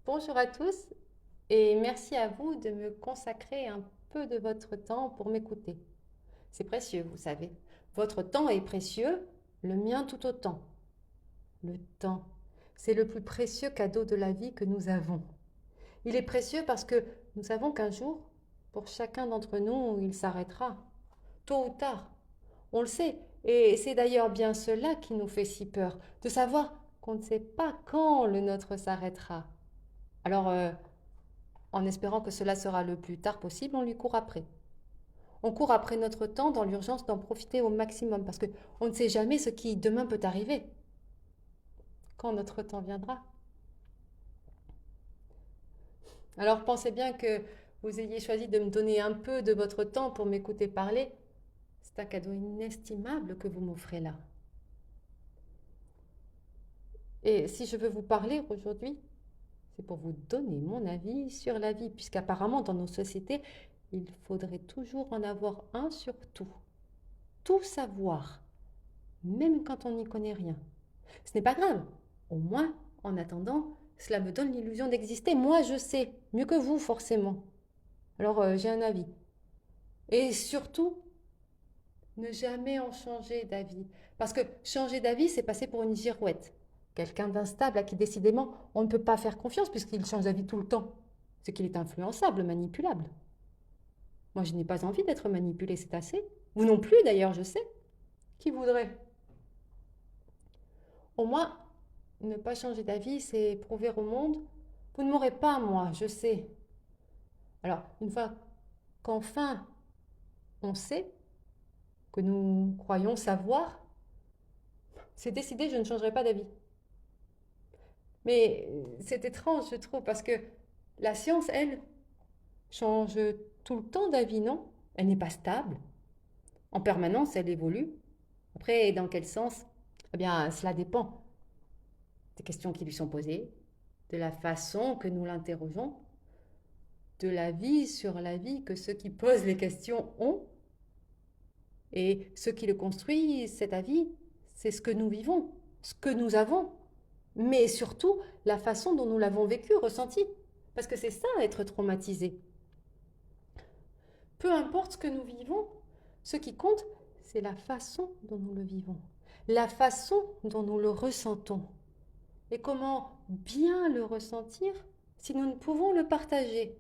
Bonjour à tous et merci à vous de me consacrer un peu de votre temps pour m'écouter. C'est précieux, vous savez. Votre temps est précieux, le mien tout autant. Le temps, c'est le plus précieux cadeau de la vie que nous avons. Il est précieux parce que nous savons qu'un jour, pour chacun d'entre nous, il s'arrêtera, tôt ou tard. On le sait, et c'est d'ailleurs bien cela qui nous fait si peur, de savoir qu'on ne sait pas quand le nôtre s'arrêtera. Alors, en espérant que cela sera le plus tard possible, on lui court après. On court après notre temps dans l'urgence d'en profiter au maximum parce qu'on ne sait jamais ce qui demain peut arriver, quand notre temps viendra. Alors pensez bien que vous ayez choisi de me donner un peu de votre temps pour m'écouter parler. C'est un cadeau inestimable que vous m'offrez là. Et si je veux vous parler aujourd'hui, c'est pour vous donner mon avis sur la vie, puisqu'apparemment dans nos sociétés, il faudrait toujours en avoir un sur tout. Tout savoir, même quand on n'y connaît rien. Ce n'est pas grave. Au moins, en attendant, cela me donne l'illusion d'exister. Moi, je sais, mieux que vous, forcément. Alors, j'ai un avis. Et surtout, ne jamais en changer d'avis. Parce que changer d'avis, c'est passer pour une girouette. Quelqu'un d'instable à qui, décidément, on ne peut pas faire confiance puisqu'il change d'avis tout le temps. C'est qu'il est influençable, manipulable. Moi, je n'ai pas envie d'être manipulée, c'est assez. Vous non plus, d'ailleurs, je sais. Qui voudrait? Au moins, ne pas changer d'avis, c'est prouver au monde, vous ne m'aurez pas, moi, je sais. Alors, une fois qu'enfin on sait, que nous croyons savoir, c'est décidé, je ne changerai pas d'avis. Mais c'est étrange, je trouve, parce que la science, elle, change tout le temps d'avis, non? Elle n'est pas stable. En permanence, elle évolue. Après, dans quel sens? Eh bien, cela dépend des questions qui lui sont posées, de la façon que nous l'interrogeons, de l'avis sur la vie que ceux qui posent les questions ont. Et ce qui le construit, cet avis, c'est ce que nous vivons, ce que nous avons, mais surtout la façon dont nous l'avons vécu, ressenti. Parce que c'est ça, être traumatisé. Peu importe ce que nous vivons, ce qui compte, c'est la façon dont nous le vivons, la façon dont nous le ressentons. Et comment bien le ressentir si nous ne pouvons le partager.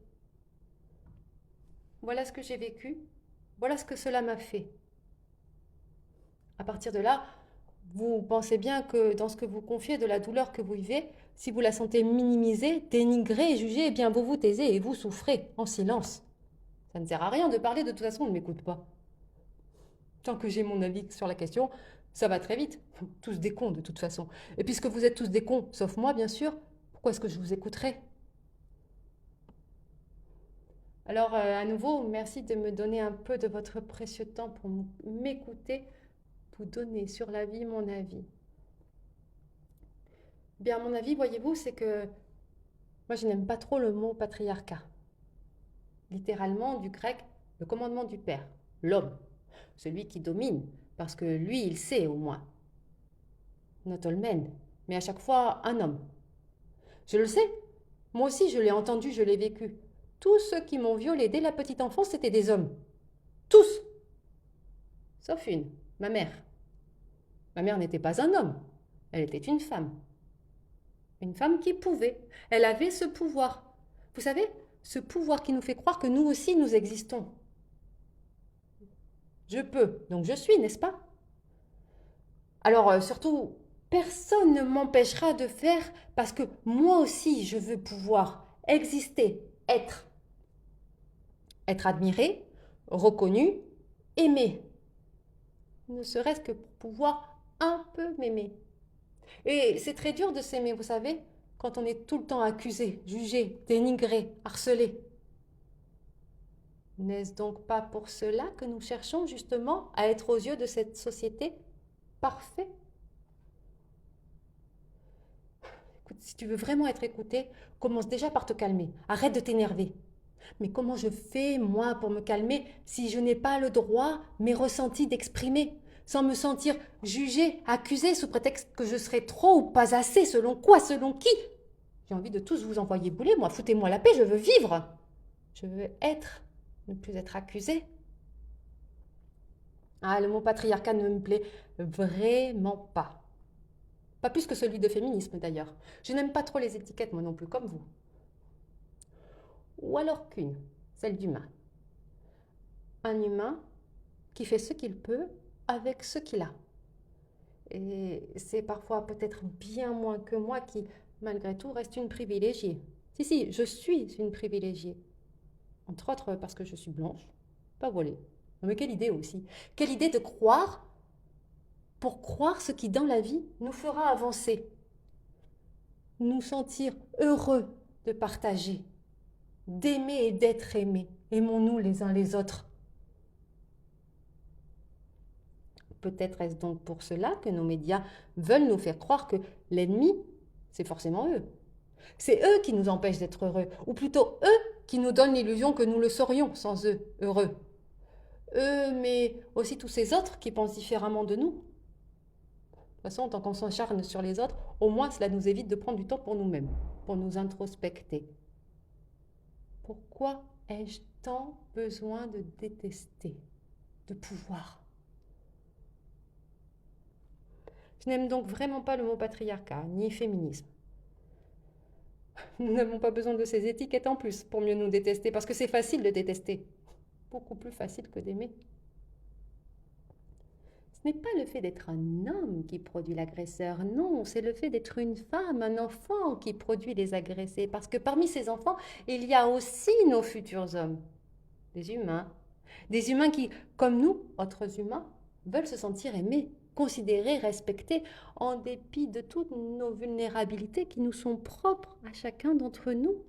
Voilà ce que j'ai vécu, voilà ce que cela m'a fait. À partir de là, vous pensez bien que dans ce que vous confiez de la douleur que vous vivez, si vous la sentez minimisée, dénigrée et jugée, eh bien vous vous taisez et vous souffrez en silence. Ça ne sert à rien de parler, de toute façon on ne m'écoute pas. Tant que j'ai mon avis sur la question, ça va très vite. Tous des cons de toute façon. Et puisque vous êtes tous des cons, sauf moi bien sûr, pourquoi est-ce que je vous écouterais? Alors à nouveau, merci de me donner un peu de votre précieux temps pour m'écouter, vous donner sur la vie mon avis. Bien, mon avis, voyez-vous, c'est que moi, je n'aime pas trop le mot patriarcat. Littéralement, du grec, le commandement du père, l'homme, celui qui domine, parce que lui, il sait au moins. Not all men, mais à chaque fois un homme. Je le sais, moi aussi, je l'ai entendu, je l'ai vécu. Tous ceux qui m'ont violée dès la petite enfance, c'était des hommes. Tous! Sauf une, ma mère. Ma mère n'était pas un homme, elle était une femme. Une femme qui pouvait. Elle avait ce pouvoir. Vous savez, ce pouvoir qui nous fait croire que nous aussi nous existons. Je peux, donc je suis, n'est-ce pas? Alors surtout, personne ne m'empêchera de faire parce que moi aussi je veux pouvoir exister, être. Être admiré, reconnu, aimé. Ne serait-ce que pour pouvoir un peu m'aimer. Et c'est très dur de s'aimer, vous savez, quand on est tout le temps accusé, jugé, dénigré, harcelé. N'est-ce donc pas pour cela que nous cherchons justement à être aux yeux de cette société parfait? Écoute, si tu veux vraiment être écouté, commence déjà par te calmer. Arrête de t'énerver. Mais comment je fais, moi, pour me calmer si je n'ai pas le droit, mes ressentis d'exprimer, sans me sentir jugée, accusée sous prétexte que je serais trop ou pas assez, selon quoi, selon qui? J'ai envie de tous vous envoyer bouler, moi, foutez-moi la paix, je veux vivre. Je veux être, ne plus être accusée. Ah, le mot patriarcat ne me plaît vraiment pas. Pas plus que celui de féminisme d'ailleurs. Je n'aime pas trop les étiquettes, moi non plus, comme vous. Ou alors qu'une, celle d'humain. Un humain qui fait ce qu'il peut avec ce qu'il a. Et c'est parfois peut-être bien moins que moi qui, malgré tout, reste une privilégiée. Si, je suis une privilégiée. Entre autres parce que je suis blanche, pas voilée. Mais quelle idée aussi. Quelle idée de croire pour croire ce qui dans la vie nous fera avancer. Nous sentir heureux de partager, d'aimer et d'être aimés. Aimons-nous les uns les autres. Peut-être est-ce donc pour cela que nos médias veulent nous faire croire que l'ennemi, c'est forcément eux. C'est eux qui nous empêchent d'être heureux, ou plutôt eux qui nous donnent l'illusion que nous le serions sans eux, heureux. Eux, mais aussi tous ces autres qui pensent différemment de nous. De toute façon, tant qu'on s'acharne sur les autres, au moins cela nous évite de prendre du temps pour nous-mêmes, pour nous introspecter. Pourquoi ai-je tant besoin de détester, de pouvoir ? Je n'aime donc vraiment pas le mot patriarcat, ni féminisme. Nous n'avons pas besoin de ces étiquettes en plus pour mieux nous détester, parce que c'est facile de détester. Beaucoup plus facile que d'aimer. Ce n'est pas le fait d'être un homme qui produit l'agresseur, non, c'est le fait d'être une femme, un enfant qui produit les agressés. Parce que parmi ces enfants, il y a aussi nos futurs hommes, des humains. Des humains qui, comme nous, autres humains, veulent se sentir aimés, considérés, respectés, en dépit de toutes nos vulnérabilités qui nous sont propres à chacun d'entre nous.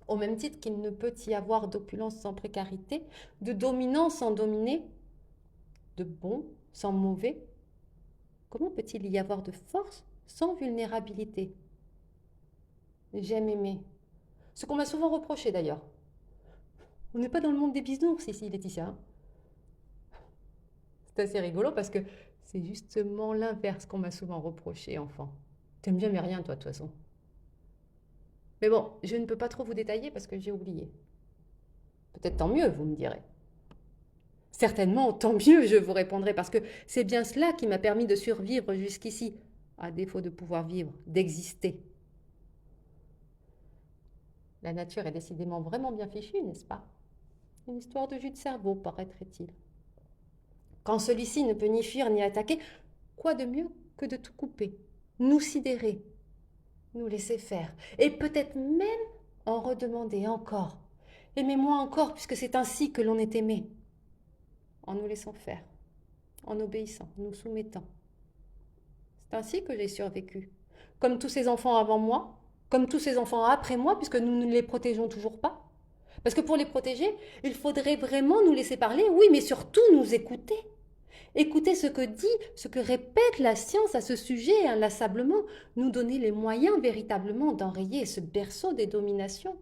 Au même titre qu'il ne peut y avoir d'opulence sans précarité, de dominance sans dominé, de bon sans mauvais, comment peut-il y avoir de force sans vulnérabilité? J'aime aimer. Ce qu'on m'a souvent reproché d'ailleurs. On n'est pas dans le monde des bisounours ici, Laetitia. C'est assez rigolo parce que c'est justement l'inverse qu'on m'a souvent reproché, enfant. T'aimes bien mais rien, toi, de toute façon. Mais bon, je ne peux pas trop vous détailler parce que j'ai oublié. Peut-être tant mieux, vous me direz. Certainement, tant mieux, je vous répondrai, parce que c'est bien cela qui m'a permis de survivre jusqu'ici, à défaut de pouvoir vivre, d'exister. La nature est décidément vraiment bien fichue, n'est-ce pas? Une histoire de jus de cerveau, paraîtrait-il. Quand celui-ci ne peut ni fuir ni attaquer, quoi de mieux que de tout couper, nous sidérer, nous laisser faire, et peut-être même en redemander encore. Aimez-moi encore, puisque c'est ainsi que l'on est aimé. En nous laissant faire, en obéissant, en nous soumettant. C'est ainsi que j'ai survécu. Comme tous ces enfants avant moi, comme tous ces enfants après moi, puisque nous ne les protégeons toujours pas. Parce que pour les protéger, il faudrait vraiment nous laisser parler, oui, mais surtout nous écouter. Écouter ce que dit, ce que répète la science à ce sujet inlassablement, nous donner les moyens véritablement d'enrayer ce berceau des dominations.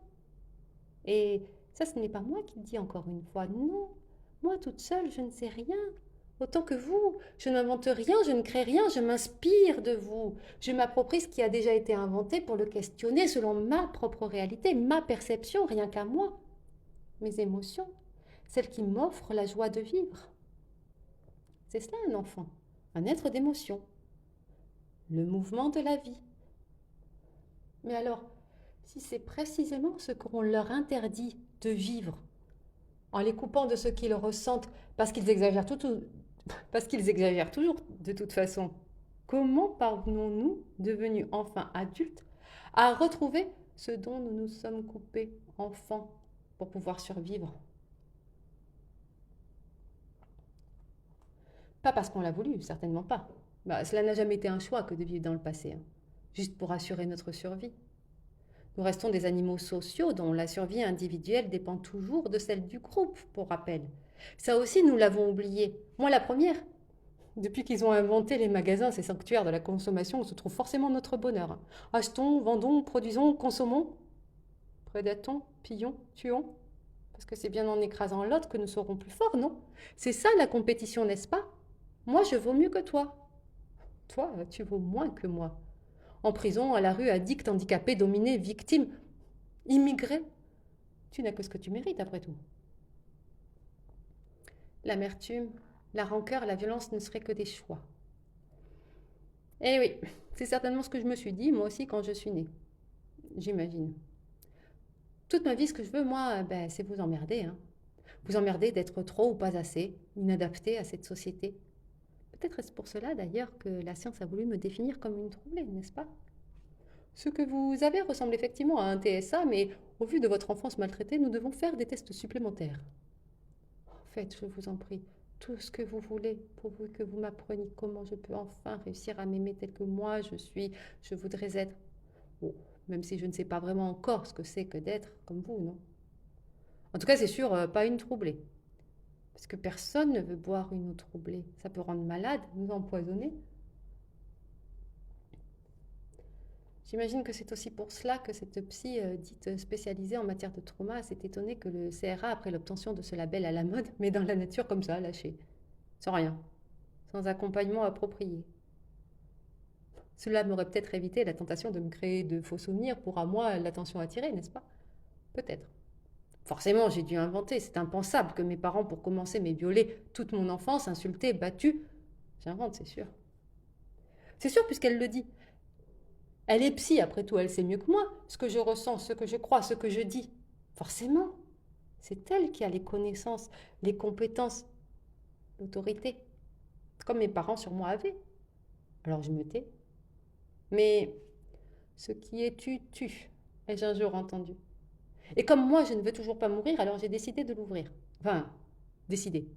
Et ça, ce n'est pas moi qui le dis encore une fois, non. Moi, toute seule, je ne sais rien. Autant que vous, je n'invente rien, je ne crée rien, je m'inspire de vous. Je m'approprie ce qui a déjà été inventé pour le questionner selon ma propre réalité, ma perception, rien qu'à moi. Mes émotions, celles qui m'offrent la joie de vivre. C'est cela un enfant, un être d'émotion. Le mouvement de la vie. Mais alors, si c'est précisément ce qu'on leur interdit de vivre, en les coupant de ce qu'ils ressentent, parce qu'ils exagèrent toujours de toute façon, comment parvenons-nous, devenus enfin adultes, à retrouver ce dont nous nous sommes coupés enfants pour pouvoir survivre? Pas parce qu'on l'a voulu, certainement pas. Cela n'a jamais été un choix que de vivre dans le passé, hein, juste pour assurer notre survie. Nous restons des animaux sociaux dont la survie individuelle dépend toujours de celle du groupe, pour rappel. Ça aussi, nous l'avons oublié. Moi, la première. Depuis qu'ils ont inventé les magasins, ces sanctuaires de la consommation, où se trouve forcément notre bonheur. Achetons, vendons, produisons, consommons. Prédatons, pillons, tuons. Parce que c'est bien en écrasant l'autre que nous serons plus forts, non? C'est ça la compétition, n'est-ce pas? Moi, je vaux mieux que toi. Toi, tu vaux moins que moi. En prison, à la rue, addict, handicapé, dominé, victime, immigré. Tu n'as que ce que tu mérites, après tout. L'amertume, la rancœur, la violence ne seraient que des choix. Eh oui, c'est certainement ce que je me suis dit, moi aussi, quand je suis née. J'imagine. Toute ma vie, ce que je veux, moi, c'est vous emmerder. Hein. Vous emmerder d'être trop ou pas assez, inadapté à cette société. Peut-être est-ce pour cela, d'ailleurs, que la science a voulu me définir comme une troublée, n'est-ce pas? Ce que vous avez ressemble effectivement à un TSA, mais au vu de votre enfance maltraitée, nous devons faire des tests supplémentaires. Faites, je vous en prie, tout ce que vous voulez, pourvu que vous m'appreniez comment je peux enfin réussir à m'aimer tel que moi je suis, je voudrais être. Bon, même si je ne sais pas vraiment encore ce que c'est que d'être comme vous, non? En tout cas, c'est sûr, pas une troublée. Parce que personne ne veut boire une eau troublée. Ça peut rendre malade, nous empoisonner. J'imagine que c'est aussi pour cela que cette psy dite spécialisée en matière de trauma s'est étonnée que le CRA, après l'obtention de ce label à la mode, met dans la nature comme ça, lâché. Sans rien. Sans accompagnement approprié. Cela m'aurait peut-être évité la tentation de me créer de faux souvenirs pour à moi l'attention attirée, n'est-ce pas? Peut-être. Forcément, j'ai dû inventer. C'est impensable que mes parents, pour commencer, m'aient violé toute mon enfance, insulté, battu. J'invente, c'est sûr. C'est sûr puisqu'elle le dit. Elle est psy, après tout, elle sait mieux que moi ce que je ressens, ce que je crois, ce que je dis. Forcément, c'est elle qui a les connaissances, les compétences, l'autorité, comme mes parents sur moi avaient. Alors je me tais. Mais ce qui est tu, tue, ai-je un jour entendu. Et comme moi, je ne veux toujours pas mourir, alors j'ai décidé de l'ouvrir. Enfin, décidé.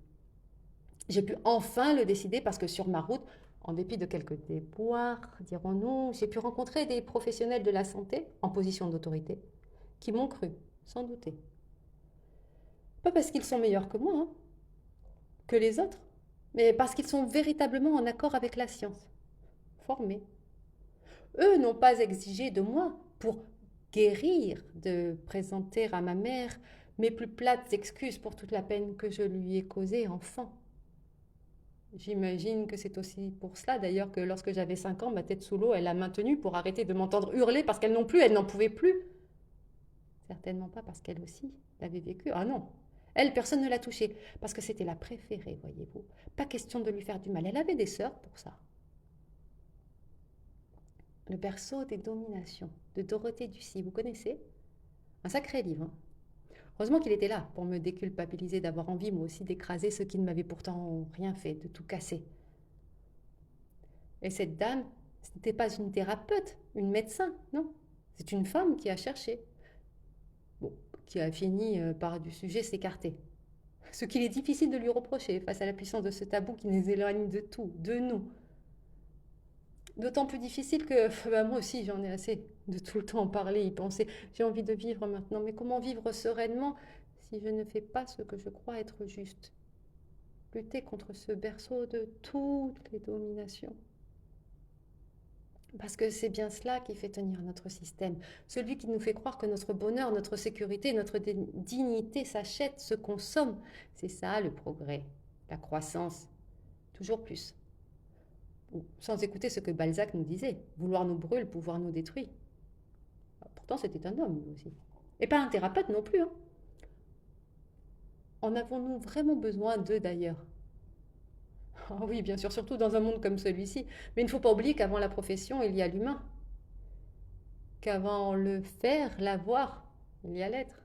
J'ai pu enfin le décider parce que sur ma route, en dépit de quelques déboires, dirons-nous, j'ai pu rencontrer des professionnels de la santé en position d'autorité qui m'ont cru, sans douter. Pas parce qu'ils sont meilleurs que moi, hein, que les autres, mais parce qu'ils sont véritablement en accord avec la science, formés. Eux n'ont pas exigé de moi, pour guérir, de présenter à ma mère mes plus plates excuses pour toute la peine que je lui ai causée enfant. J'imagine que c'est aussi pour cela d'ailleurs que lorsque j'avais 5 ans, ma tête sous l'eau, elle l'a maintenue pour arrêter de m'entendre hurler parce qu'elle non plus, elle n'en pouvait plus. Certainement pas parce qu'elle aussi l'avait vécu. Ah non, elle, personne ne l'a touchée parce que c'était la préférée, voyez-vous. Pas question de lui faire du mal. Elle avait des sœurs pour ça. Le berceau des dominations de Dorothée Ducy, vous connaissez? Un sacré livre. Hein. Heureusement qu'il était là pour me déculpabiliser d'avoir envie, moi aussi, d'écraser ceux qui ne m'avaient pourtant rien fait, de tout casser. Et cette dame, ce n'était pas une thérapeute, une médecin, non. C'est une femme qui a cherché. Bon, qui a fini par du sujet s'écarter. Ce qu'il est difficile de lui reprocher face à la puissance de ce tabou qui nous éloigne de tout, de nous. D'autant plus difficile que moi aussi j'en ai assez de tout le temps en parler, y penser. J'ai envie de vivre maintenant, mais comment vivre sereinement si je ne fais pas ce que je crois être juste? Lutter contre ce berceau de toutes les dominations. Parce que c'est bien cela qui fait tenir notre système. Celui qui nous fait croire que notre bonheur, notre sécurité, notre dignité s'achètent, se consomment. C'est ça le progrès, la croissance. Toujours plus. Sans écouter ce que Balzac nous disait. Vouloir nous brûle, pouvoir nous détruire. Pourtant, c'était un homme, lui aussi. Et pas un thérapeute non plus. Hein. En avons-nous vraiment besoin d'eux d'ailleurs? Oh oui, bien sûr, surtout dans un monde comme celui-ci. Mais il ne faut pas oublier qu'avant la profession, il y a l'humain. Qu'avant le faire, l'avoir, il y a l'être.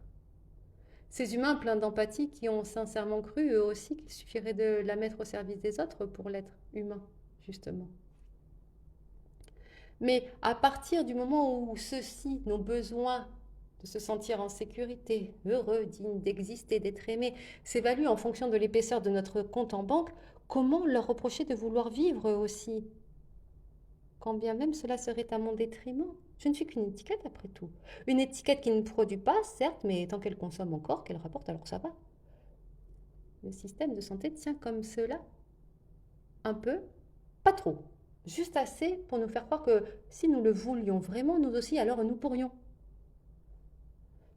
Ces humains pleins d'empathie qui ont sincèrement cru, eux aussi, qu'il suffirait de la mettre au service des autres pour l'être humain, justement. Mais à partir du moment où ceux-ci n'ont besoin de se sentir en sécurité, heureux, dignes d'exister, d'être aimés, s'évaluent en fonction de l'épaisseur de notre compte en banque, comment leur reprocher de vouloir vivre aussi? Quand bien même cela serait à mon détriment. Je ne suis qu'une étiquette après tout. Une étiquette qui ne produit pas, certes, mais tant qu'elle consomme encore, qu'elle rapporte, alors ça va. Le système de santé tient comme cela. Un peu, pas trop. Juste assez pour nous faire croire que si nous le voulions vraiment, nous aussi, alors nous pourrions.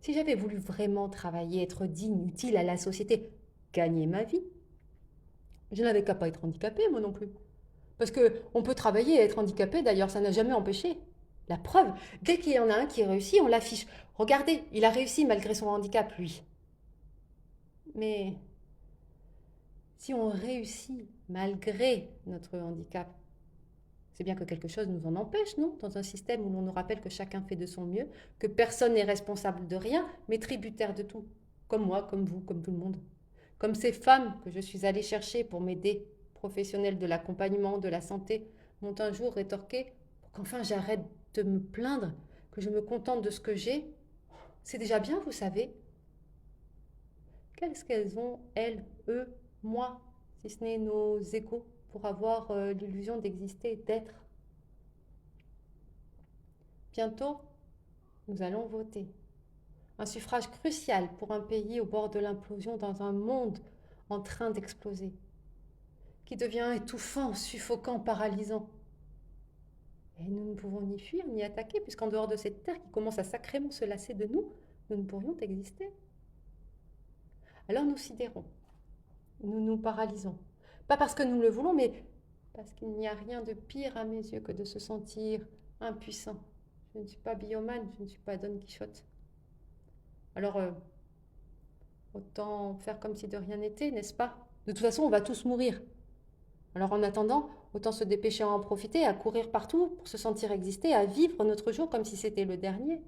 Si j'avais voulu vraiment travailler, être digne, utile à la société, gagner ma vie, je n'avais qu'à pas être handicapée, moi non plus. Parce qu'on peut travailler et être handicapé, d'ailleurs, ça n'a jamais empêché. La preuve, dès qu'il y en a un qui réussit, on l'affiche. Regardez, il a réussi malgré son handicap, lui. Mais si on réussit malgré notre handicap, c'est bien que quelque chose nous en empêche, non? Dans un système où l'on nous rappelle que chacun fait de son mieux, que personne n'est responsable de rien, mais tributaire de tout. Comme moi, comme vous, comme tout le monde. Comme ces femmes que je suis allée chercher pour m'aider, professionnels de l'accompagnement, de la santé, m'ont un jour rétorqué pour qu'enfin j'arrête de me plaindre, que je me contente de ce que j'ai. C'est déjà bien, vous savez. Qu'est-ce qu'elles ont, elles, eux, moi, si ce n'est nos égaux, pour avoir l'illusion d'exister, d'être? Bientôt, nous allons voter. Un suffrage crucial pour un pays au bord de l'implosion dans un monde en train d'exploser, qui devient étouffant, suffocant, paralysant. Et nous ne pouvons ni fuir ni attaquer, puisqu'en dehors de cette terre qui commence à sacrément se lasser de nous, nous ne pourrions exister. Alors nous sidérons, nous nous paralysons. Pas parce que nous le voulons, mais parce qu'il n'y a rien de pire à mes yeux que de se sentir impuissant. Je ne suis pas biomane, je ne suis pas Don Quichotte. Alors, autant faire comme si de rien n'était, n'est-ce pas? De toute façon, on va tous mourir. Alors en attendant, autant se dépêcher à en profiter, à courir partout pour se sentir exister, à vivre notre jour comme si c'était le dernier.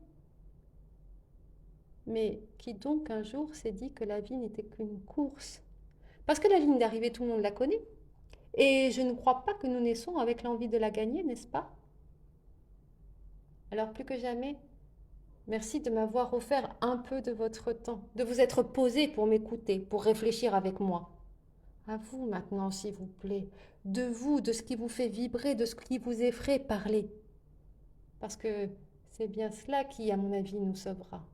Mais qui donc un jour s'est dit que la vie n'était qu'une course? Parce que la ligne d'arrivée, tout le monde la connaît. Et je ne crois pas que nous naissons avec l'envie de la gagner, n'est-ce pas? Alors plus que jamais, merci de m'avoir offert un peu de votre temps, de vous être posé pour m'écouter, pour réfléchir avec moi. À vous maintenant, s'il vous plaît, de vous, de ce qui vous fait vibrer, de ce qui vous effraie, parler. Parce que c'est bien cela qui, à mon avis, nous sauvera.